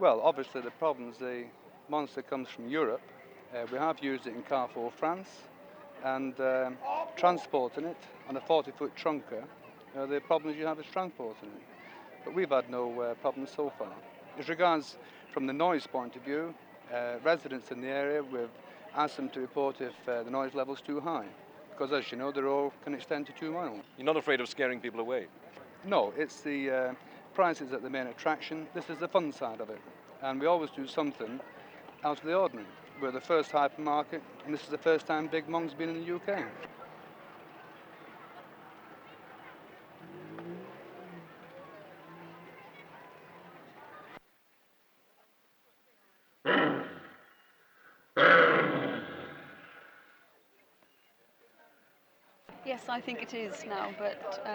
Well, obviously the problem's the monster comes from Europe. We have used it in Carrefour, France, and transporting it on a 40-foot trunker, the problems you have is transporting it. But we've had no problems so far. As regards from the noise point of view, residents in the area, we've asked them to report if the noise level's too high, because as you know, the road can extend to 2 miles. You're not afraid of scaring people away? No, it's the prices at the main attraction. This is the fun side of it. And we always do something out of the ordinary. We're the first hypermarket, and this is the first time Big Mong's been in the UK. Yes, I think it is now, but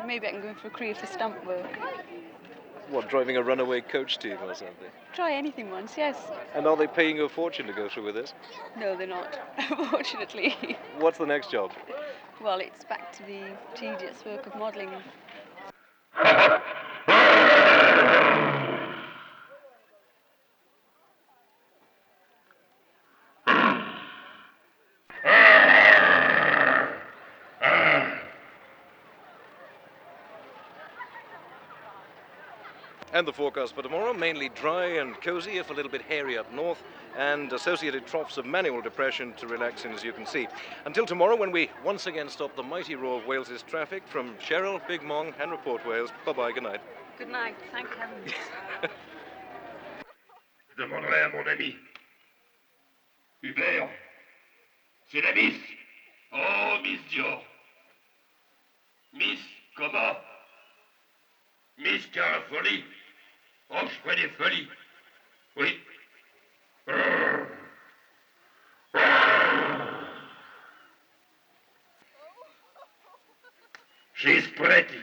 maybe I can go in for a career for stamp work. What, driving a runaway coach team or something? Try anything once, yes. And are they paying you a fortune to go through with this? No, they're not, unfortunately. What's the next job? Well, it's back to the tedious work of modelling. And the forecast for tomorrow, mainly dry and cosy, if a little bit hairy up north, and associated troughs of manual depression to relax in, as you can see. Until tomorrow, when we once again stop the mighty roar of Wales's traffic, from Cheryl, Big Mong and Report Wales, bye-bye, good night. Good night, thank heaven. Je demanderai à mon ami. Hubert, c'est la Miss. Oh, Miss Dior. Miss comment? Miss Caerphilly. Oh, je ferai des folies. Oui. She's pretty.